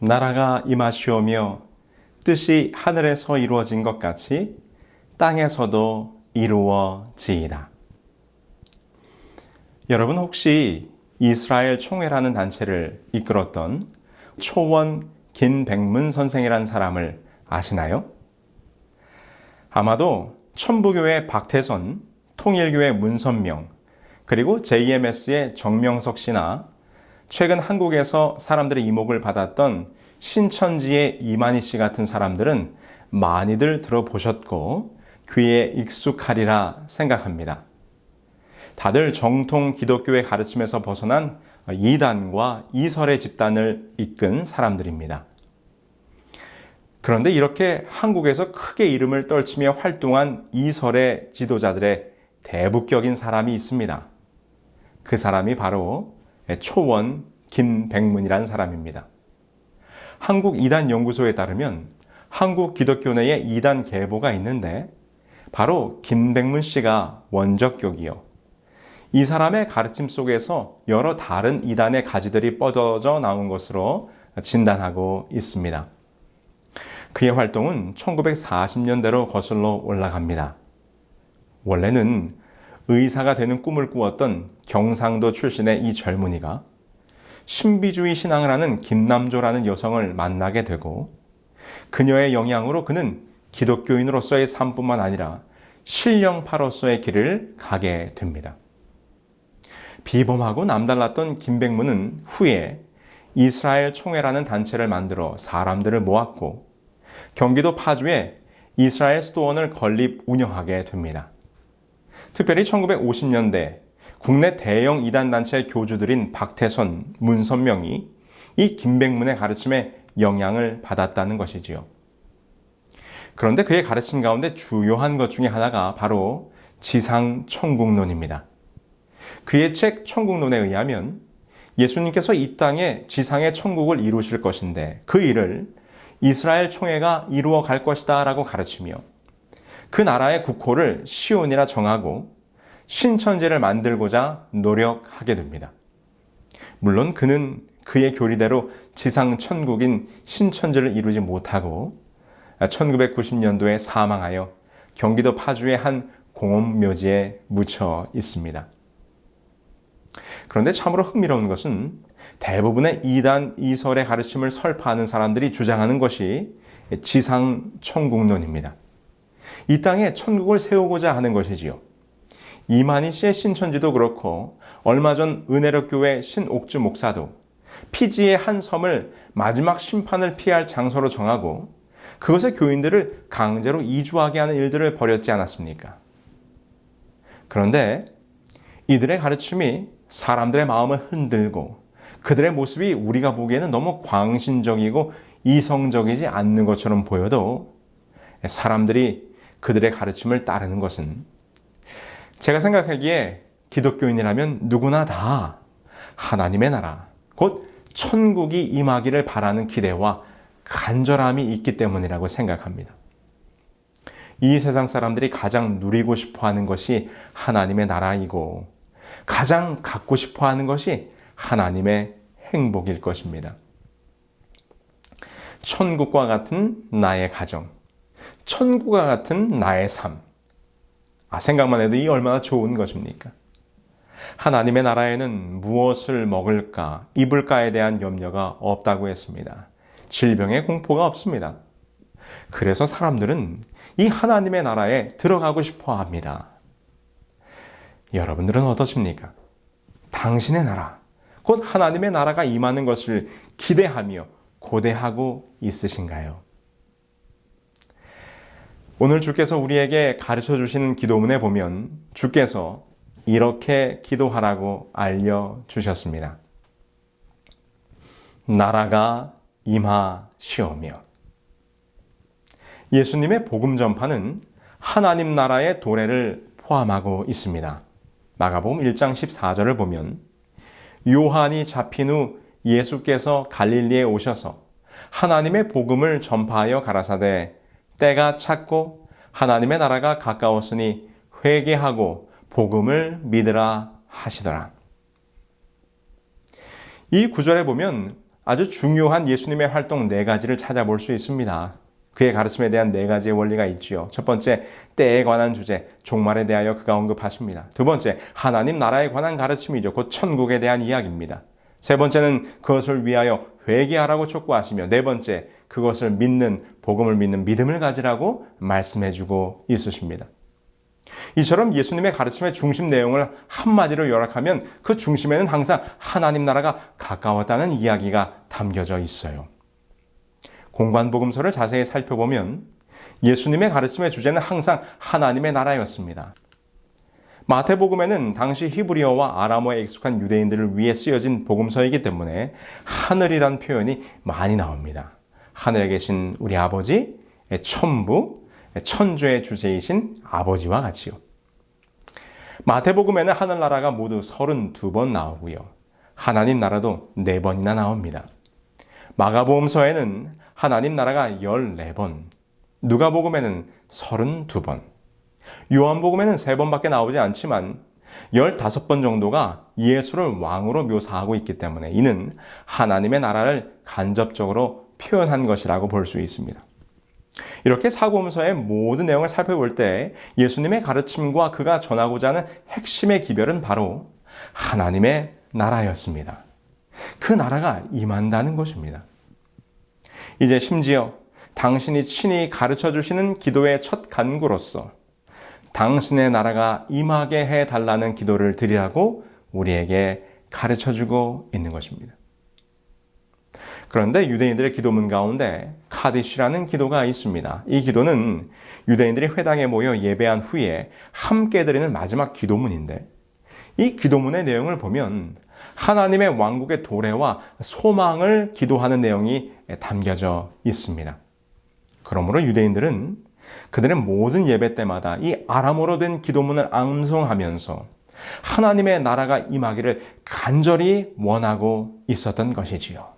나라가 임하시오며 뜻이 하늘에서 이루어진 것 같이 땅에서도 이루어지이다. 여러분 혹시 이스라엘 총회라는 단체를 이끌었던 초원 김백문 선생이라는 사람을 아시나요? 아마도 천부교회 박태선, 통일교회 문선명, 그리고 JMS의 정명석 씨나 최근 한국에서 사람들의 이목을 받았던 신천지의 이만희 씨 같은 사람들은 많이들 들어보셨고 귀에 익숙하리라 생각합니다. 다들 정통 기독교의 가르침에서 벗어난 이단과 이설의 집단을 이끈 사람들입니다. 그런데 이렇게 한국에서 크게 이름을 떨치며 활동한 이설의 지도자들의 대북격인 사람이 있습니다. 그 사람이 바로 초원 김백문이라는 사람입니다. 한국이단연구소에 따르면 한국 기독교 내에 이단 계보가 있는데 바로 김백문 씨가 원적격이요. 이 사람의 가르침 속에서 여러 다른 이단의 가지들이 뻗어져 나온 것으로 진단하고 있습니다. 그의 활동은 1940년대로 거슬러 올라갑니다. 원래는 의사가 되는 꿈을 꾸었던 경상도 출신의 이 젊은이가 신비주의 신앙을 하는 김남조라는 여성을 만나게 되고 그녀의 영향으로 그는 기독교인으로서의 삶뿐만 아니라 신령파로서의 길을 가게 됩니다. 비범하고 남달랐던 김백문은 후에 이스라엘 총회라는 단체를 만들어 사람들을 모았고 경기도 파주에 이스라엘 수도원을 건립 운영하게 됩니다. 특별히 1950년대 국내 대형 이단단체의 교주들인 박태선, 문선명이 이 김백문의 가르침에 영향을 받았다는 것이지요. 그런데 그의 가르침 가운데 주요한 것 중에 하나가 바로 지상천국론입니다. 그의 책 천국론에 의하면 예수님께서 이 땅에 지상의 천국을 이루실 것인데 그 일을 이스라엘 총회가 이루어 갈 것이다 라고 가르치며 그 나라의 국호를 시온이라 정하고 신천지를 만들고자 노력하게 됩니다. 물론 그는 그의 교리대로 지상 천국인 신천지를 이루지 못하고 1990년도에 사망하여 경기도 파주의 한 공업묘지에 묻혀 있습니다. 그런데 참으로 흥미로운 것은 대부분의 이단 이설의 가르침을 설파하는 사람들이 주장하는 것이 지상 천국론입니다. 이 땅에 천국을 세우고자 하는 것이지요. 이만희 씨의 신천지도 그렇고 얼마 전 은혜롭교회 신옥주 목사도 피지의 한 섬을 마지막 심판을 피할 장소로 정하고 그것에 교인들을 강제로 이주하게 하는 일들을 벌였지 않았습니까? 그런데 이들의 가르침이 사람들의 마음을 흔들고 그들의 모습이 우리가 보기에는 너무 광신적이고 이성적이지 않는 것처럼 보여도 사람들이 그들의 가르침을 따르는 것은 제가 생각하기에 기독교인이라면 누구나 다 하나님의 나라, 곧 천국이 임하기를 바라는 기대와 간절함이 있기 때문이라고 생각합니다. 이 세상 사람들이 가장 누리고 싶어하는 것이 하나님의 나라이고 가장 갖고 싶어하는 것이 하나님의 행복일 것입니다. 천국과 같은 나의 가정, 천국과 같은 나의 삶. 생각만 해도 이 얼마나 좋은 것입니까? 하나님의 나라에는 무엇을 먹을까, 입을까에 대한 염려가 없다고 했습니다. 질병의 공포가 없습니다. 그래서 사람들은 이 하나님의 나라에 들어가고 싶어 합니다. 여러분들은 어떠십니까? 당신의 나라, 곧 하나님의 나라가 임하는 것을 기대하며 고대하고 있으신가요? 오늘 주께서 우리에게 가르쳐 주시는 기도문에 보면 주께서 이렇게 기도하라고 알려주셨습니다. 나라가 임하시오며. 예수님의 복음 전파는 하나님 나라의 도래를 포함하고 있습니다. 마가복음 1장 14절을 보면 요한이 잡힌 후 예수께서 갈릴리에 오셔서 하나님의 복음을 전파하여 가라사대 때가 찼고 하나님의 나라가 가까웠으니 회개하고 복음을 믿으라 하시더라. 이 구절에 보면 아주 중요한 예수님의 활동 네 가지를 찾아볼 수 있습니다. 그의 가르침에 대한 네 가지의 원리가 있지요. 첫 번째, 때에 관한 주제, 종말에 대하여 그가 언급하십니다. 두 번째, 하나님 나라에 관한 가르침이죠. 곧 천국에 대한 이야기입니다. 세 번째는 그것을 위하여 회개하라고 촉구하시며, 네 번째, 그것을 믿는, 복음을 믿는 믿음을 가지라고 말씀해주고 있으십니다. 이처럼 예수님의 가르침의 중심 내용을 한마디로 요약하면 그 중심에는 항상 하나님 나라가 가까웠다는 이야기가 담겨져 있어요. 공관복음서를 자세히 살펴보면 예수님의 가르침의 주제는 항상 하나님의 나라였습니다. 마태복음에는 당시 히브리어와 아람어에 익숙한 유대인들을 위해 쓰여진 복음서이기 때문에 하늘이란 표현이 많이 나옵니다. 하늘에 계신 우리 아버지, 천부, 천주의 주제이신 아버지와 같이요. 마태복음에는 하늘나라가 모두 32번 나오고요. 하나님 나라도 4번이나 나옵니다. 마가복음서에는 하나님 나라가 14번, 누가복음에는 32번, 요한복음에는 3번밖에 나오지 않지만 15번 정도가 예수를 왕으로 묘사하고 있기 때문에 이는 하나님의 나라를 간접적으로 표현한 것이라고 볼 수 있습니다. 이렇게 사복음서의 모든 내용을 살펴볼 때 예수님의 가르침과 그가 전하고자 하는 핵심의 기별은 바로 하나님의 나라였습니다. 그 나라가 임한다는 것입니다. 이제 심지어 당신이 친히 가르쳐 주시는 기도의 첫 간구로서 당신의 나라가 임하게 해달라는 기도를 드리라고 우리에게 가르쳐 주고 있는 것입니다. 그런데 유대인들의 기도문 가운데 카디시라는 기도가 있습니다. 이 기도는 유대인들이 회당에 모여 예배한 후에 함께 드리는 마지막 기도문인데 이 기도문의 내용을 보면 하나님의 왕국의 도래와 소망을 기도하는 내용이 담겨져 있습니다. 그러므로 유대인들은 그들의 모든 예배 때마다 이 아람어로 된 기도문을 암송하면서 하나님의 나라가 임하기를 간절히 원하고 있었던 것이지요.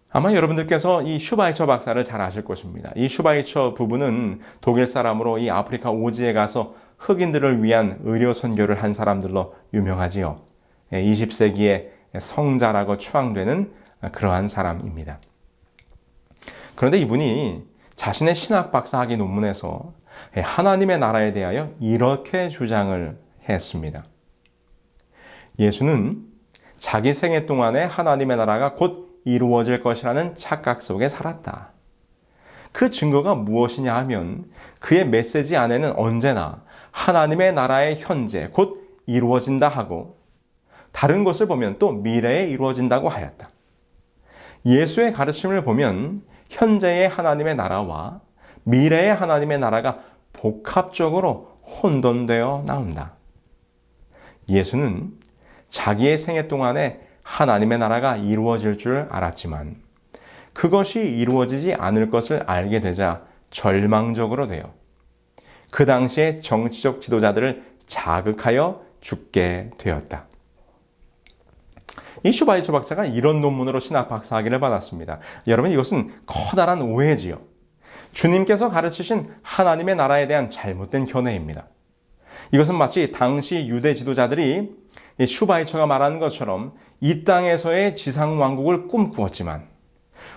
아마 여러분들께서 이 슈바이처 박사를 잘 아실 것입니다. 이 슈바이처 부부는 독일 사람으로 이 아프리카 오지에 가서 흑인들을 위한 의료 선교를 한 사람들로 유명하지요. 20세기의 성자라고 추앙되는 그러한 사람입니다. 그런데 이분이 자신의 신학 박사학위 논문에서 하나님의 나라에 대하여 이렇게 주장을 했습니다. 예수는 자기 생애 동안에 하나님의 나라가 곧 이루어질 것이라는 착각 속에 살았다. 그 증거가 무엇이냐 하면 그의 메시지 안에는 언제나 하나님의 나라의 현재 곧 이루어진다 하고 다른 것을 보면 또 미래에 이루어진다고 하였다. 예수의 가르침을 보면 현재의 하나님의 나라와 미래의 하나님의 나라가 복합적으로 혼돈되어 나온다. 예수는 자기의 생애 동안에 하나님의 나라가 이루어질 줄 알았지만 그것이 이루어지지 않을 것을 알게 되자 절망적으로 되어 그 당시의 정치적 지도자들을 자극하여 죽게 되었다. 이 슈바이처 박사가 이런 논문으로 신학 박사학위를 받았습니다. 여러분, 이것은 커다란 오해지요. 주님께서 가르치신 하나님의 나라에 대한 잘못된 견해입니다. 이것은 마치 당시 유대 지도자들이 슈바이처가 말하는 것처럼 이 땅에서의 지상 왕국을 꿈꾸었지만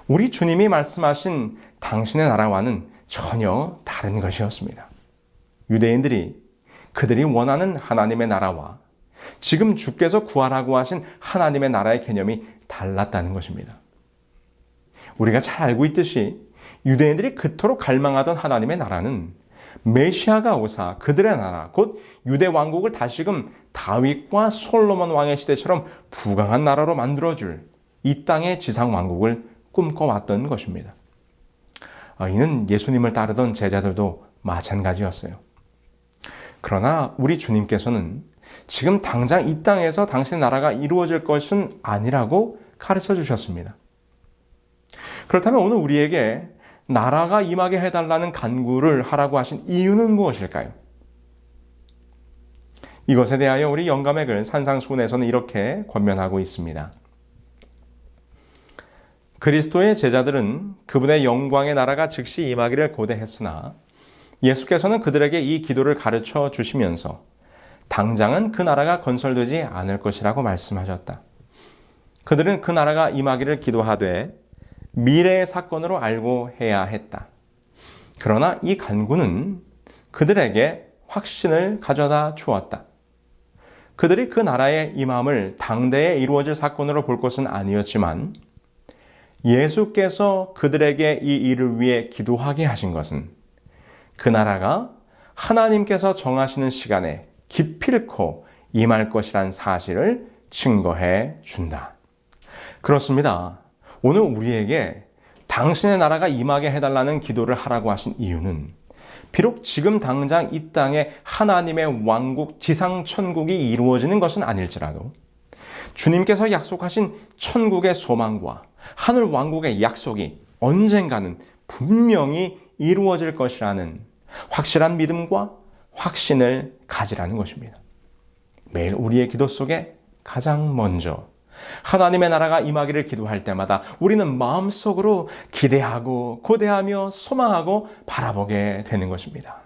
우리 주님이 말씀하신 당신의 나라와는 전혀 다른 것이었습니다. 유대인들이 그들이 원하는 하나님의 나라와 지금 주께서 구하라고 하신 하나님의 나라의 개념이 달랐다는 것입니다. 우리가 잘 알고 있듯이 유대인들이 그토록 갈망하던 하나님의 나라는 메시아가 오사 그들의 나라 곧 유대 왕국을 다시금 다윗과 솔로몬 왕의 시대처럼 부강한 나라로 만들어줄 이 땅의 지상 왕국을 꿈꿔왔던 것입니다. 이는 예수님을 따르던 제자들도 마찬가지였어요. 그러나 우리 주님께서는 지금 당장 이 땅에서 당신의 나라가 이루어질 것은 아니라고 가르쳐 주셨습니다. 그렇다면 오늘 우리에게 나라가 임하게 해달라는 간구를 하라고 하신 이유는 무엇일까요? 이것에 대하여 우리 영감의 글 산상수훈에서는 이렇게 권면하고 있습니다. 그리스도의 제자들은 그분의 영광의 나라가 즉시 임하기를 고대했으나 예수께서는 그들에게 이 기도를 가르쳐 주시면서 당장은 그 나라가 건설되지 않을 것이라고 말씀하셨다. 그들은 그 나라가 임하기를 기도하되 미래의 사건으로 알고 해야 했다. 그러나 이 간구는 그들에게 확신을 가져다 주었다. 그들이 그 나라의 임함을 당대에 이루어질 사건으로 볼 것은 아니었지만 예수께서 그들에게 이 일을 위해 기도하게 하신 것은 그 나라가 하나님께서 정하시는 시간에 기필코 임할 것이란 사실을 증거해 준다. 그렇습니다. 오늘 우리에게 당신의 나라가 임하게 해달라는 기도를 하라고 하신 이유는 비록 지금 당장 이 땅에 하나님의 왕국 지상 천국이 이루어지는 것은 아닐지라도 주님께서 약속하신 천국의 소망과 하늘 왕국의 약속이 언젠가는 분명히 이루어질 것이라는 확실한 믿음과 확신을 가지라는 것입니다. 매일 우리의 기도 속에 가장 먼저 하나님의 나라가 임하기를 기도할 때마다 우리는 마음속으로 기대하고 고대하며 소망하고 바라보게 되는 것입니다.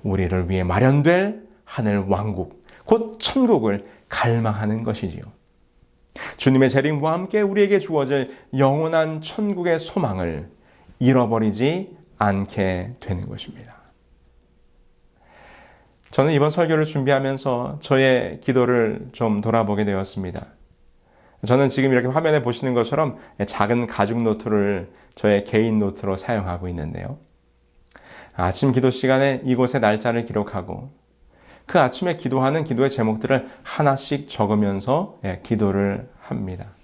우리를 위해 마련될 하늘 왕국, 곧 천국을 갈망하는 것이지요. 주님의 재림과 함께 우리에게 주어질 영원한 천국의 소망을 잃어버리지 않게 되는 것입니다. 저는 이번 설교를 준비하면서 저의 기도를 좀 돌아보게 되었습니다. 저는 지금 이렇게 화면에 보시는 것처럼 작은 가죽 노트를 저의 개인 노트로 사용하고 있는데요. 아침 기도 시간에 이곳에 날짜를 기록하고 그 아침에 기도하는 기도의 제목들을 하나씩 적으면서 기도를 합니다.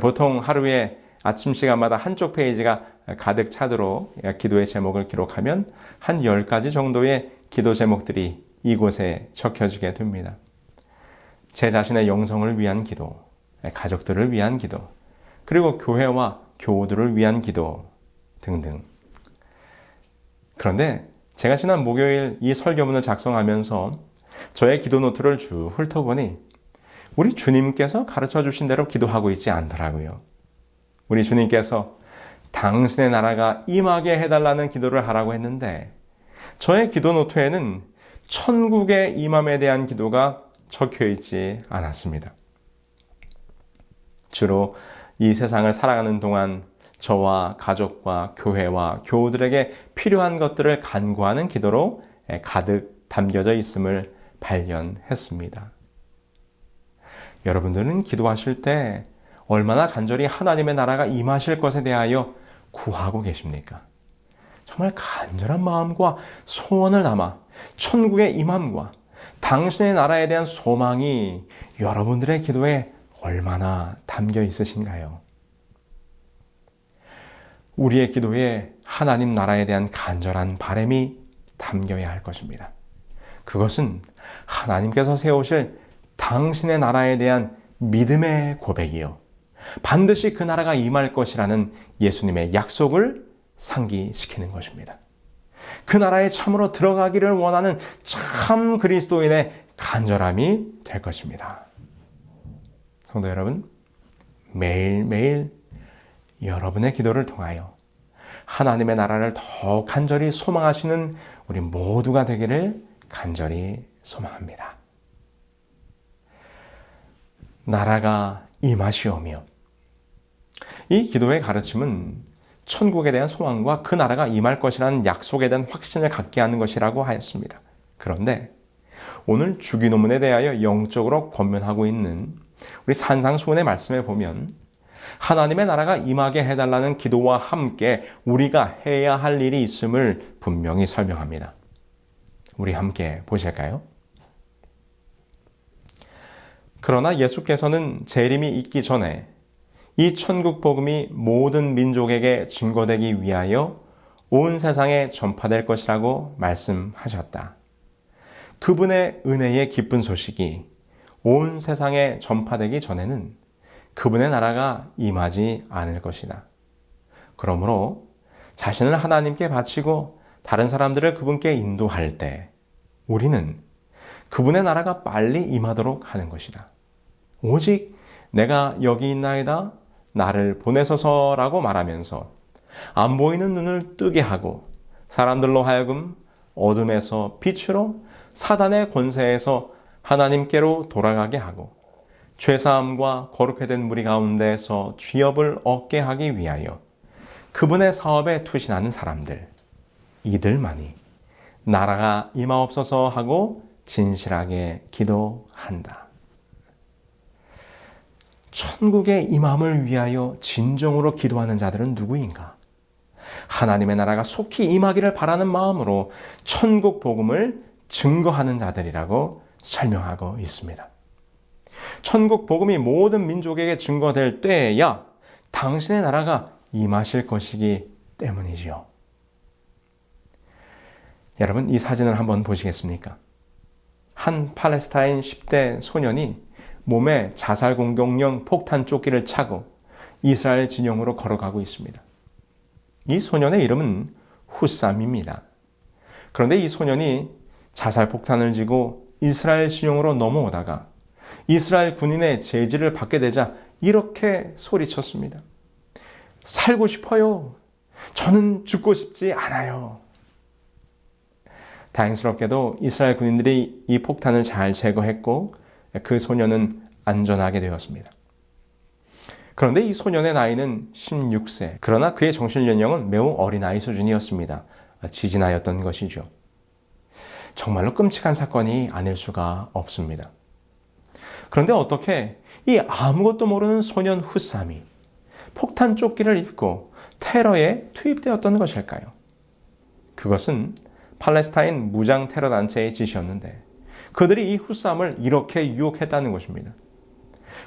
보통 하루에 아침 시간마다 한쪽 페이지가 가득 차도록 기도의 제목을 기록하면 한 10가지 정도의 기도 제목들이 이곳에 적혀지게 됩니다. 제 자신의 영성을 위한 기도, 가족들을 위한 기도, 그리고 교회와 교우들을 위한 기도 등등. 그런데 제가 지난 목요일 이 설교문을 작성하면서 저의 기도 노트를 쭉 훑어보니 우리 주님께서 가르쳐 주신 대로 기도하고 있지 않더라고요. 우리 주님께서 당신의 나라가 임하게 해달라는 기도를 하라고 했는데 저의 기도 노트에는 천국의 임함에 대한 기도가 적혀 있지 않았습니다. 주로 이 세상을 살아가는 동안 저와 가족과 교회와 교우들에게 필요한 것들을 간구하는 기도로 가득 담겨져 있음을 발견했습니다. 여러분들은 기도하실 때 얼마나 간절히 하나님의 나라가 임하실 것에 대하여 구하고 계십니까? 정말 간절한 마음과 소원을 담아 천국의 임함과 당신의 나라에 대한 소망이 여러분들의 기도에 얼마나 담겨 있으신가요? 우리의 기도에 하나님 나라에 대한 간절한 바람이 담겨야 할 것입니다. 그것은 하나님께서 세우실 당신의 나라에 대한 믿음의 고백이요. 반드시 그 나라가 임할 것이라는 예수님의 약속을 상기시키는 것입니다. 그 나라에 참으로 들어가기를 원하는 참 그리스도인의 간절함이 될 것입니다. 성도 여러분, 매일매일 여러분의 기도를 통하여 하나님의 나라를 더 간절히 소망하시는 우리 모두가 되기를 간절히 소망합니다. 나라가 임하시오며, 이 기도의 가르침은 천국에 대한 소망과 그 나라가 임할 것이라는 약속에 대한 확신을 갖게 하는 것이라고 하였습니다. 그런데 오늘 주기도문에 대하여 영적으로 권면하고 있는 우리 산상수훈의 말씀에 보면 하나님의 나라가 임하게 해달라는 기도와 함께 우리가 해야 할 일이 있음을 분명히 설명합니다. 우리 함께 보실까요? 그러나 예수께서는 재림이 있기 전에 이 천국 복음이 모든 민족에게 증거되기 위하여 온 세상에 전파될 것이라고 말씀하셨다. 그분의 은혜의 기쁜 소식이 온 세상에 전파되기 전에는 그분의 나라가 임하지 않을 것이다. 그러므로 자신을 하나님께 바치고 다른 사람들을 그분께 인도할 때 우리는 그분의 나라가 빨리 임하도록 하는 것이다. 오직 내가 여기 있나이다, 나를 보내소서라고 말하면서 안 보이는 눈을 뜨게 하고 사람들로 하여금 어둠에서 빛으로 사단의 권세에서 하나님께로 돌아가게 하고 죄사함과 거룩히 된 무리 가운데서 취업을 얻게 하기 위하여 그분의 사업에 투신하는 사람들, 이들만이 나라가 임하옵소서 하고 진실하게 기도한다. 천국의 임함을 위하여 진정으로 기도하는 자들은 누구인가? 하나님의 나라가 속히 임하기를 바라는 마음으로 천국 복음을 증거하는 자들이라고 설명하고 있습니다. 천국 복음이 모든 민족에게 증거될 때에야 당신의 나라가 임하실 것이기 때문이지요. 여러분, 이 사진을 한번 보시겠습니까? 한 팔레스타인 10대 소년이 몸에 자살 공격용 폭탄 조끼를 차고 이스라엘 진영으로 걸어가고 있습니다. 이 소년의 이름은 후삼입니다. 그런데 이 소년이 자살 폭탄을 쥐고 이스라엘 진영으로 넘어오다가 이스라엘 군인의 제지를 받게 되자 이렇게 소리쳤습니다. 살고 싶어요. 저는 죽고 싶지 않아요. 다행스럽게도 이스라엘 군인들이 이 폭탄을 잘 제거했고 그 소년은 안전하게 되었습니다. 그런데 이 소년의 나이는 16세. 그러나 그의 정신 연령은 매우 어린아이 수준이었습니다. 지진하였던 것이죠. 정말로 끔찍한 사건이 아닐 수가 없습니다. 그런데 어떻게 이 아무것도 모르는 소년 후삼이 폭탄 조끼를 입고 테러에 투입되었던 것일까요? 그것은 팔레스타인 무장 테러 단체의 짓이었는데 그들이 이 후삼을 이렇게 유혹했다는 것입니다.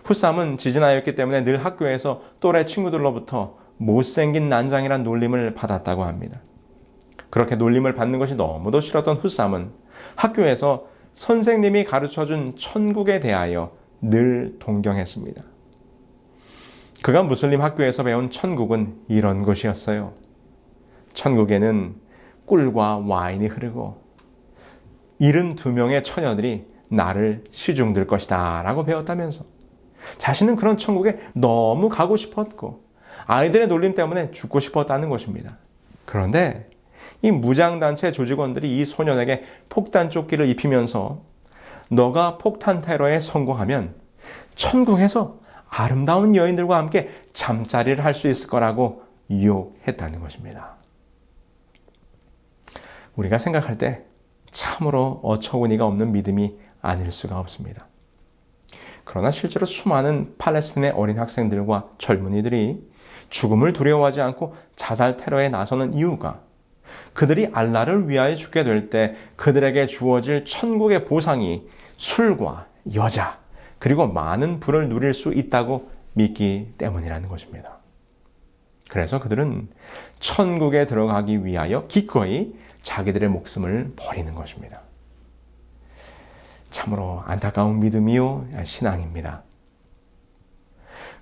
후삼은 지진하였기 때문에 늘 학교에서 또래 친구들로부터 못생긴 난장이란 놀림을 받았다고 합니다. 그렇게 놀림을 받는 것이 너무도 싫었던 후삼은 학교에서 선생님이 가르쳐준 천국에 대하여 늘 동경했습니다. 그가 무슬림 학교에서 배운 천국은 이런 것이었어요. 천국에는 꿀과 와인이 흐르고 72명의 처녀들이 나를 시중들 것이다 라고 배웠다면서 자신은 그런 천국에 너무 가고 싶었고 아이들의 놀림 때문에 죽고 싶었다는 것입니다. 그런데 이 무장단체 조직원들이 이 소년에게 폭탄 조끼를 입히면서 너가 폭탄 테러에 성공하면 천국에서 아름다운 여인들과 함께 잠자리를 할 수 있을 거라고 유혹했다는 것입니다. 우리가 생각할 때 참으로 어처구니가 없는 믿음이 아닐 수가 없습니다. 그러나 실제로 수많은 팔레스틴의 어린 학생들과 젊은이들이 죽음을 두려워하지 않고 자살 테러에 나서는 이유가 그들이 알라를 위하여 죽게 될 때 그들에게 주어질 천국의 보상이 술과 여자 그리고 많은 부를 누릴 수 있다고 믿기 때문이라는 것입니다. 그래서 그들은 천국에 들어가기 위하여 기꺼이 자기들의 목숨을 버리는 것입니다. 참으로 안타까운 믿음이요 신앙입니다.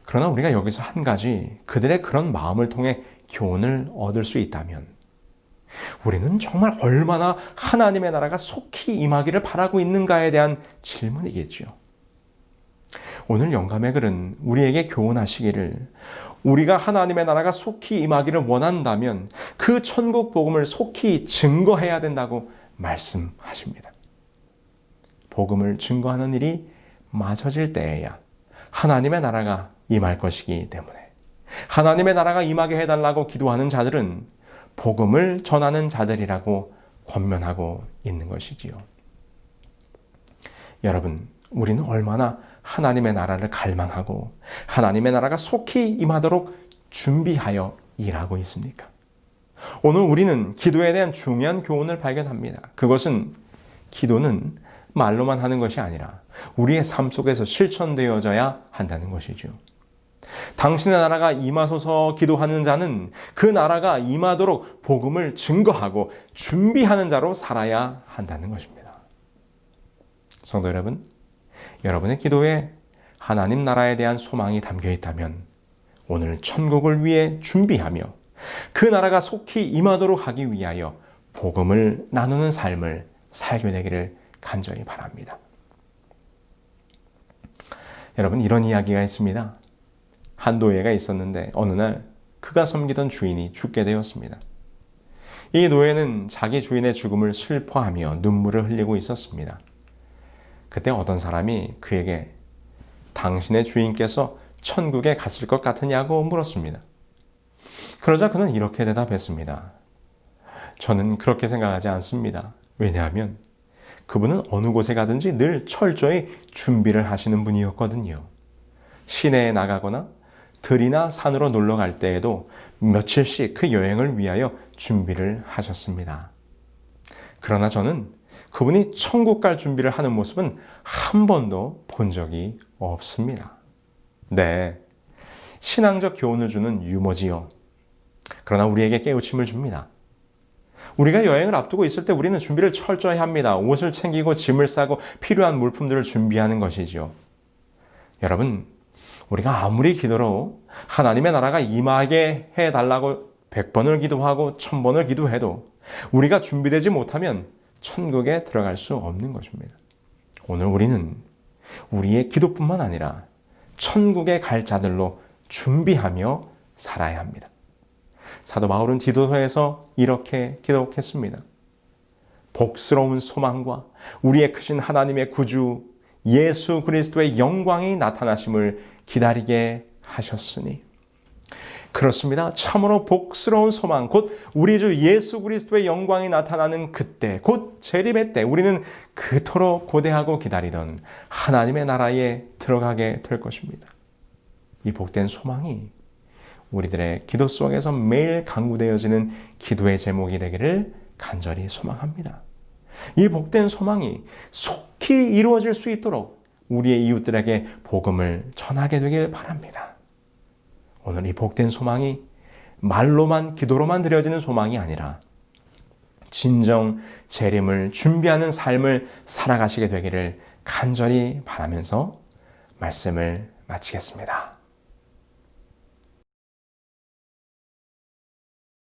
그러나 우리가 여기서 한 가지 그들의 그런 마음을 통해 교훈을 얻을 수 있다면 우리는 정말 얼마나 하나님의 나라가 속히 임하기를 바라고 있는가에 대한 질문이겠죠. 오늘 영감의 글은 우리에게 교훈하시기를 우리가 하나님의 나라가 속히 임하기를 원한다면 그 천국 복음을 속히 증거해야 된다고 말씀하십니다. 복음을 증거하는 일이 맞춰질 때에야 하나님의 나라가 임할 것이기 때문에 하나님의 나라가 임하게 해달라고 기도하는 자들은 복음을 전하는 자들이라고 권면하고 있는 것이지요. 여러분, 우리는 얼마나 하나님의 나라를 갈망하고 하나님의 나라가 속히 임하도록 준비하여 일하고 있습니까? 오늘 우리는 기도에 대한 중요한 교훈을 발견합니다. 그것은 기도는 말로만 하는 것이 아니라 우리의 삶 속에서 실천되어져야 한다는 것이죠. 당신의 나라가 임하소서 기도하는 자는 그 나라가 임하도록 복음을 증거하고 준비하는 자로 살아야 한다는 것입니다. 성도 여러분, 여러분의 기도에 하나님 나라에 대한 소망이 담겨 있다면 오늘 천국을 위해 준비하며 그 나라가 속히 임하도록 하기 위하여 복음을 나누는 삶을 살게 되기를 간절히 바랍니다. 여러분, 이런 이야기가 있습니다. 한 노예가 있었는데 어느 날 그가 섬기던 주인이 죽게 되었습니다. 이 노예는 자기 주인의 죽음을 슬퍼하며 눈물을 흘리고 있었습니다. 그때 어떤 사람이 그에게 당신의 주인께서 천국에 갔을 것 같으냐고 물었습니다. 그러자 그는 이렇게 대답했습니다. 저는 그렇게 생각하지 않습니다. 왜냐하면 그분은 어느 곳에 가든지 늘 철저히 준비를 하시는 분이었거든요. 시내에 나가거나 들이나 산으로 놀러 갈 때에도 며칠씩 그 여행을 위하여 준비를 하셨습니다. 그러나 저는 그분이 천국 갈 준비를 하는 모습은 한 번도 본 적이 없습니다. 네, 신앙적 교훈을 주는 유머지요. 그러나 우리에게 깨우침을 줍니다. 우리가 여행을 앞두고 있을 때 우리는 준비를 철저히 합니다. 옷을 챙기고 짐을 싸고 필요한 물품들을 준비하는 것이죠. 여러분, 우리가 아무리 기도로 하나님의 나라가 임하게 해달라고 100번을 기도하고 1000번을 기도해도 우리가 준비되지 못하면 천국에 들어갈 수 없는 것입니다. 오늘 우리는 우리의 기도뿐만 아니라 천국에 갈 자들로 준비하며 살아야 합니다. 사도 바울은 디도서에서 이렇게 기록했습니다. 복스러운 소망과 우리의 크신 하나님의 구주 예수 그리스도의 영광이 나타나심을 기다리게 하셨으니. 그렇습니다. 참으로 복스러운 소망, 곧 우리 주 예수 그리스도의 영광이 나타나는 그때, 곧 재림의 때 우리는 그토록 고대하고 기다리던 하나님의 나라에 들어가게 될 것입니다. 이 복된 소망이 우리들의 기도 속에서 매일 강구되어지는 기도의 제목이 되기를 간절히 소망합니다. 이 복된 소망이 속히 이루어질 수 있도록 우리의 이웃들에게 복음을 전하게 되길 바랍니다. 오늘 이 복된 소망이 말로만 기도로만 드려지는 소망이 아니라 진정 재림을 준비하는 삶을 살아가시게 되기를 간절히 바라면서 말씀을 마치겠습니다.